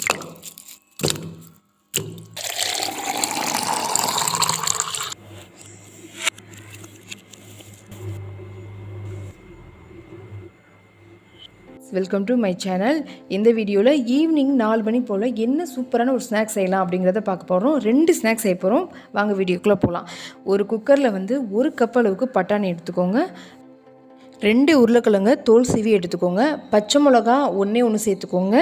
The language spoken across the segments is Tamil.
Welcome to my channel. இந்த வீடியோவில் ஈவினிங் 4 மணி போல் என்ன சூப்பரான ஒரு ஸ்நாக்ஸ் செய்யலாம் அப்படிங்கிறத பார்க்க போகிறோம். 2 ஸ்நாக்ஸ் செய்ய போகிறோம். வாங்க வீடியோக்குள்ளே போகலாம். ஒரு குக்கரில் வந்து 1 கப் அளவுக்கு பட்டாணி எடுத்துக்கோங்க. 2 உருளைக்கிழங்கு தோல் சீவி எடுத்துக்கோங்க. பச்சை மிளகா 1 சேர்த்துக்கோங்க.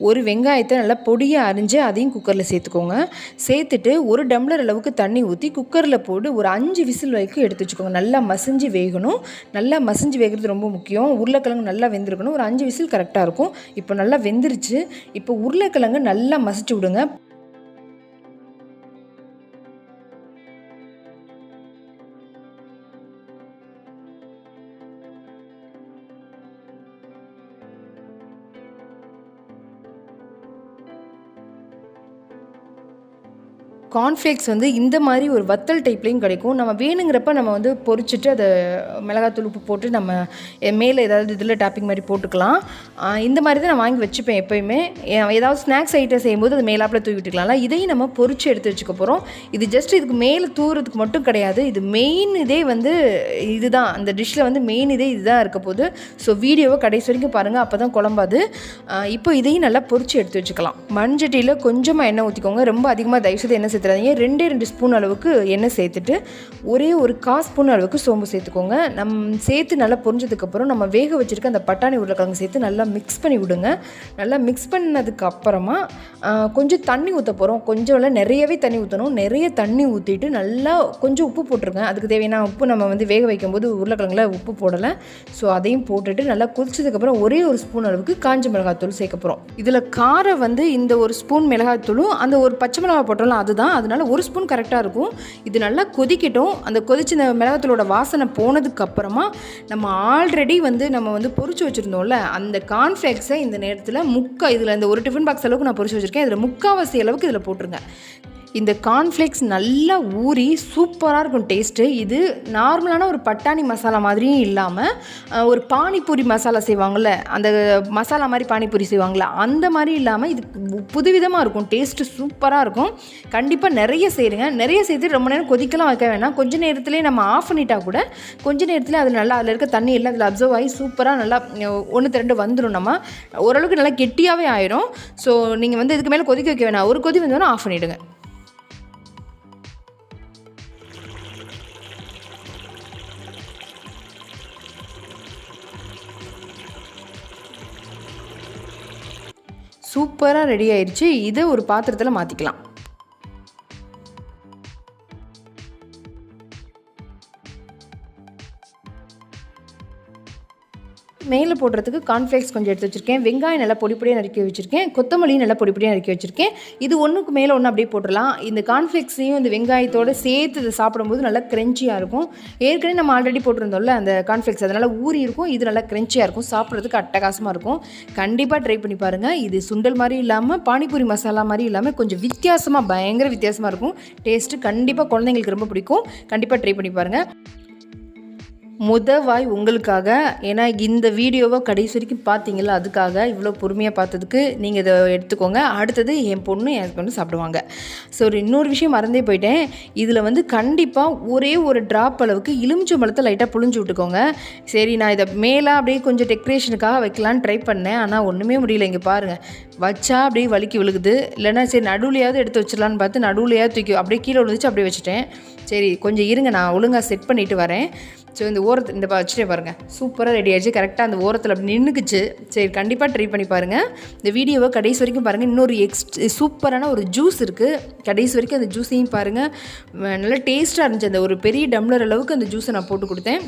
ஒரு வெங்காயத்தை நல்லா பொடியாக அரிஞ்சு அதையும் குக்கரில் சேர்த்துக்கோங்க. சேர்த்துட்டு 1 டம்ளர் அளவுக்கு தண்ணி ஊற்றி குக்கரில் போட்டு ஒரு 5 விசில் வரைக்கும் எடுத்து வச்சுக்கோங்க. நல்லா மசிஞ்சு வேகணும். நல்லா மசிஞ்சு வேகிறது ரொம்ப முக்கியம். உருளைக்கிழங்கு நல்லா வெந்திருக்கணும். ஒரு 5 விசில் கரெக்டாக இருக்கும். இப்போ நல்லா வெந்துருச்சு. இப்போ உருளைக்கிழங்கு நல்லா மசிச்சு விடுங்க. கார்ன்ஃப்ளேக்ஸ் வந்து இந்த மாதிரி ஒரு வத்தல் டைப்லேயும் கிடைக்கும். நம்ம வேணுங்கிறப்ப நம்ம வந்து பொரிச்சிட்டு அதை மிளகாத்தூள் உப்பு போட்டு நம்ம மேலே ஏதாவது இதில் டாப்பிங் மாதிரி போட்டுக்கலாம். இந்த மாதிரி தான் நான் வாங்கி வச்சுப்பேன் எப்போயுமே. ஏதாவது ஸ்நாக்ஸ் ஐட்டம் செய்யும்போது அது மேலாப்பில் தூவி விட்டுக்கலாம்ல. இதையும் நம்ம பொரிச்சு எடுத்து வச்சுக்க போகிறோம். இது ஜஸ்ட் இதுக்கு மேலே தூவுறதுக்கு மட்டும் கிடையாது. இது மெயின் இதே வந்து இதுதான். அந்த டிஷ்ஷில் வந்து மெயின் இதே இதுதான் இருக்க போகுது. ஸோ வீடியோவை கடைசி வரைக்கும் பாருங்கள். அப்போ தான் குழம்பாது. இப்போ இதையும் நல்லா பொரிச்சு எடுத்து வச்சுக்கலாம். மண்சட்டியில் கொஞ்சமாக எண்ணெய் ஊற்றிக்கோங்க. ரொம்ப அதிகமாக தயவுசெய்து எண்ணெய் 2 ஸ்பூன் அளவுக்கு எண்ணெய் சேர்த்துட்டு ஒரு 1/4 ஸ்பூன் அளவுக்கு சோம்பு சேர்த்துக்கோங்க. சேர்த்து நல்லா பொரிஞ்சதுக்கப்புறம் நம்ம வேக வச்சுருக்க அந்த பட்டாணி உருளைக்கிழங்கு சேர்த்து நல்லா மிக்ஸ் பண்ணி விடுங்க. நல்லா மிக்ஸ் பண்ணதுக்கு அப்புறமா கொஞ்சம் தண்ணி ஊற்ற போகிறோம். கொஞ்சம் இல்லை, நிறையவே தண்ணி ஊற்றணும். நிறைய தண்ணி ஊற்றிட்டு நல்லா கொஞ்சம் உப்பு போட்டுருங்க. அதுக்கு தேவையான உப்பு நம்ம வந்து வேக வைக்கும்போது உருளைக்கிழங்குல உப்பு போடலை. ஸோ அதையும் போட்டுட்டு நல்லா கொதிச்சதுக்கப்புறம் 1 ஸ்பூன் அளவுக்கு காஞ்ச மிளகாத்தூள் சேர்க்க போகிறோம். இதில் காரம் வந்து இந்த 1 ஸ்பூன் மிளகாத்தூளும் அந்த ஒரு பச்சை மிளகா போட்டோம்ல அதுதான். அதனால் 1 ஸ்பூன் கரெக்டாக இருக்கும். இது நல்லா கொதிக்கட்டும். அந்த கொதிச்சு இந்த மிளகாத்தூளோட வாசனை போனதுக்கப்புறமா நம்ம ஆல்ரெடி வந்து நம்ம வந்து பொரிச்சு வச்சுருந்தோம்ல அந்த கார்ன்ஃப்ளேக்ஸை இந்த நேரத்தில் இதில் இந்த ஒரு டிஃபன் பாக்ஸ் அளவுக்கு நான் பொரிச்சு வச்சுருக்கேன். இதில் 3/4 அளவுக்கு இதில் போட்டுருங்க. இந்த கார்ன்ஃப்ளேக்ஸ் நல்லா ஊறி சூப்பராக இருக்கும் டேஸ்ட்டு. இது நார்மலான ஒரு பட்டாணி மசாலா மாதிரியும் இல்லாமல் ஒரு பானிபூரி மசாலா செய்வாங்கள்ல, அந்த மசாலா மாதிரி பானிபூரி செய்வாங்கள்ல அந்த மாதிரி இல்லாமல் இது புதுவிதமாக இருக்கும். டேஸ்ட்டு சூப்பராக இருக்கும். கண்டிப்பாக நிறைய செய்யுங்க. நிறைய செய்து ரொம்ப நேரம் கொதிக்கலாம் வைக்க வேணாம். கொஞ்சம் நேரத்துலேயே நம்ம ஆஃப் பண்ணிட்டா கூட கொஞ்சம் நேரத்தில் அது நல்லா அதில் இருக்க தண்ணி எல்லாம் அதில் அப்சர்வ் ஆகி சூப்பராக நல்லா 1-2 வந்துடும். நம்ம ஓரளவுக்கு நல்லா கெட்டியாகவே ஆயிரும். ஸோ நீங்கள் வந்து இதுக்கு மேலே கொதிக்க வைக்க வேணாம். ஒரு கொதி வந்தோன்னா ஆஃப் பண்ணிவிடுங்க. சூப்பராக ரெடி ஆயிடுச்சு. இதை ஒரு பாத்திரத்தில் மாற்றிக்கலாம். மேலே போடுறதுக்கு கார்ன்ஃப்ளேக்ஸ் கொஞ்சம் எடுத்து வச்சுருக்கேன். வெங்காயம் நல்லா பொடிப்பொடியாக நறுக்கி வச்சுருக்கேன். கொத்தமல்லி நல்லா பொடிப்பொடியாக நறுக்கி வச்சுருக்கேன். இது ஒன்றுக்கு மேலே ஒன்று அப்படியே போட்டுடலாம். இந்த கார்ன்ஃப்ளேக்ஸையும் இந்த வெங்காயத்தோடு சேர்த்து இதை சாப்பிடும்போது நல்லா க்ரன்ச்சியாக இருக்கும். ஏற்கனவே நம்ம ஆல்ரெடி போட்டிருந்தோம்ல அந்த கார்ன்ஃப்ளேக்ஸ், அதனால் ஊறி இருக்கும். இது நல்லா க்ரன்ச்சியாக இருக்கும். சாப்பிட்றதுக்கு அட்டகாசமாக இருக்கும். கண்டிப்பாக ட்ரை பண்ணி பாருங்கள். இது சுண்டல் மாதிரி இல்லாமல் பானிபூரி மசாலா மாதிரி இல்லாமல் கொஞ்சம் வித்தியாசமாக, பயங்கர வித்தியாசமாக இருக்கும். டேஸ்ட்டு கண்டிப்பாக குழந்தைங்களுக்கு ரொம்ப பிடிக்கும். கண்டிப்பாக ட்ரை பண்ணி பாருங்கள். வாய் உங்களுக்காக. ஏன்னா இந்த வீடியோவை கடைசி வரைக்கும் பார்த்தீங்களா, அதுக்காக இவ்வளோ பொறுமையாக பார்த்ததுக்கு நீங்கள் இதை எடுத்துக்கோங்க. அடுத்தது என் பொண்ணு என் ஹஸ்பண்டும் சாப்பிடுவாங்க. ஸோ இன்னொரு விஷயம் மறந்தே போயிட்டேன். இதில் வந்து கண்டிப்பாக ஒரே ஒரு ட்ராப் அளவுக்கு எலுமிச்சம்பழத்தை லைட்டாக புழிஞ்சு விட்டுக்கோங்க. சரி, நான் இதை மேலே அப்படியே கொஞ்சம் டெக்கரேஷனுக்காக வைக்கலான்னு ட்ரை பண்ணேன். ஆனால் ஒன்றுமே முடியல. இங்கே பாருங்கள், வச்சா அப்படியே வலிக்கு விழுகுது. இல்லைன்னா சரி நடுவுலையாவது எடுத்து வச்சிடலான்னு பார்த்து நடுவுலையாவது தூக்கி அப்படியே கீழே விழுந்துச்சு. அப்படியே வச்சுட்டேன். சரி கொஞ்சம் இருங்க, நான் ஒழுங்காக செட் பண்ணிவிட்டு வரேன். ஸோ இந்த ஓரத்தில் இந்த வச்சுட்டே பாருங்கள், சூப்பராக ரெடி ஆகிடுச்சு. கரெக்டாக அந்த ஓரத்தில் அப்படி நின்றுக்குச்சு. சரி, கண்டிப்பாக ட்ரை பண்ணி பாருங்கள். இந்த வீடியோவை கடைசி வரைக்கும் பாருங்கள். இன்னொரு சூப்பரான ஒரு ஜூஸ் இருக்குது. கடைசி வரைக்கும் அந்த ஜூஸையும் பாருங்கள். நல்லா டேஸ்ட்டாக இருந்துச்சு. அந்த ஒரு பெரிய டம்ளர் அளவுக்கு அந்த ஜூஸை நான் போட்டு கொடுத்தேன்.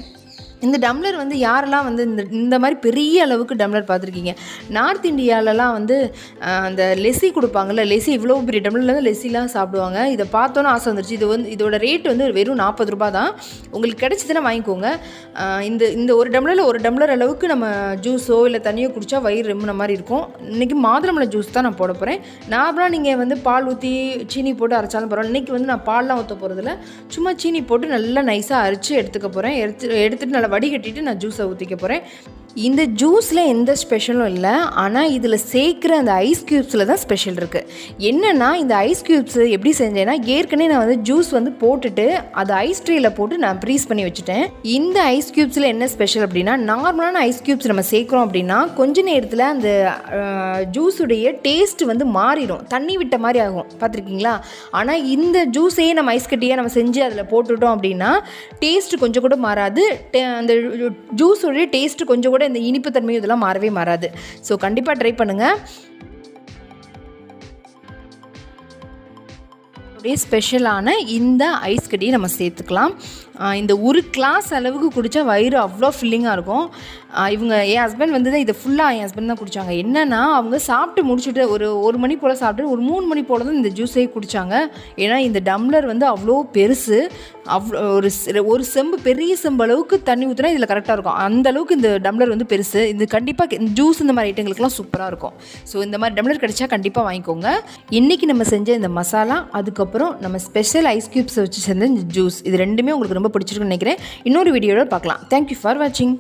இந்த டம்ளர் வந்து யாரெல்லாம் வந்து இந்த மாதிரி பெரிய அளவுக்கு டம்ளர் பார்த்துருக்கீங்க? நார்த் இந்தியாவிலலாம் வந்து அந்த லெஸ்ஸி கொடுப்பாங்கள்ல, லெஸ்ஸி இவ்வளோ பெரிய டம்ளரில் தான் லெஸ்ஸிலாம் சாப்பிடுவாங்க. இதை பார்த்தோன்னே ஆசை வந்துருச்சு. இதோட ரேட் வந்து வெறும் 40 ரூபா தான். உங்களுக்கு கிடைச்சதுன்னா வாங்கிக்கோங்க. இந்த ஒரு டம்ளர் அளவுக்கு நம்ம ஜூஸோ இல்லை தண்ணியோ குடித்தா வயிறு ரெம்புன மாதிரி இருக்கும். இன்றைக்கி மாதுளம்பழம் ஜூஸ் தான் நான் போட போகிறேன். நார்மலாக நீங்கள் வந்து பால் ஊற்றி சீனி போட்டு அரைச்சாலும் பரவாயில்ல. இன்றைக்கி வந்து நான் பால்லாம் ஊற்ற போகிறதில்ல. சும்மா சீனி போட்டு நல்லா நைஸாக அரைச்சி எடுத்துக்க போகிறேன். எடுத்துகிட்டு நல்லா வடிகட்டிட்டு நான் ஜூஸை ஊற்றிக்க போகிறேன். இந்த ஜூஸில் எந்த ஸ்பெஷலும் இல்லை, ஆனால் இதில் சேர்க்குற அந்த ஐஸ் க்யூப்ஸில் தான் ஸ்பெஷல் இருக்குது. என்னென்னா இந்த ஐஸ் க்யூப்ஸ் எப்படி செஞ்சேன்னா, ஏற்கனவே நான் வந்து ஜூஸ் வந்து போட்டுட்டு அதை ஐஸ் ட்ரேயில் போட்டு நான் ப்ரீஸ் பண்ணி வச்சுட்டேன். இந்த ஐஸ் க்யூப்ஸில் என்ன ஸ்பெஷல் அப்படின்னா, நார்மலான ஐஸ் க்யூப்ஸ் நம்ம சேர்க்குறோம் அப்படின்னா கொஞ்ச நேரத்தில் அந்த ஜூஸுடைய டேஸ்ட் வந்து மாறிடும், தண்ணி விட்ட மாதிரி ஆகும், பார்த்துருக்கீங்களா? ஆனால் இந்த ஜூஸையே நம்ம ஐஸ் கட்டியாக நம்ம செஞ்சு அதில் போட்டுட்டோம் அப்படின்னா டேஸ்ட்டு கொஞ்சம் கூட மாறாது. அந்த ஜூஸோடைய டேஸ்ட்டு கொஞ்சம் கூட இந்த இனிப்பு தன்மையும் இதெல்லாம் மாறவே மாறாது. ஸோ கண்டிப்பாக ட்ரை பண்ணுங்கள். ஸ்பெஷலான இந்த ஐஸ் கட்டியை நம்ம சேர்த்துக்கலாம். இந்த ஒரு கிளாஸ் அளவுக்கு குடித்தா வயிறு அவ்வளோ ஃபில்லிங்காக இருக்கும். என் ஹஸ்பண்ட் வந்து இதை ஃபுல்லாக என் ஹஸ்பண்ட் தான் குடித்தாங்க. என்னென்னா அவங்க சாப்பிட்டு முடிச்சுட்டு ஒரு மணி போல் சாப்பிட்டு ஒரு 3 மணி போல் தான் இந்த ஜூஸே குடித்தாங்க. ஏன்னா இந்த டம்ளர் வந்து அவ்வளோ பெருசு, அவ்வளோ ஒரு செம்பு, பெரிய செம்பு அளவுக்கு தண்ணி ஊற்றினா இதில் கரெக்டாக இருக்கும். அந்த அளவுக்கு இந்த டம்ளர் வந்து பெருசு. இது கண்டிப்பாக ஜூஸ் இந்த மாதிரி ஐட்டங்களுக்குலாம் சூப்பராக இருக்கும். ஸோ இந்த மாதிரி டம்ளர் கிடைச்சா கண்டிப்பாக வாங்கிக்கோங்க. இன்றைக்கி நம்ம செஞ்ச இந்த மசாலா, அதுக்கப்புறம் நம்ம ஸ்பெஷல் ஐஸ் க்யூப்ஸை வச்சு செஞ்ச இந்த ஜூஸ், இது ரெண்டுமே உங்களுக்கு ரொம்ப பிடிச்சிருக்குன்னு நினைக்கிறேன். இன்னொரு வீடியோவில் பார்க்கலாம். தேங்க்யூ ஃபார் வாட்சிங்.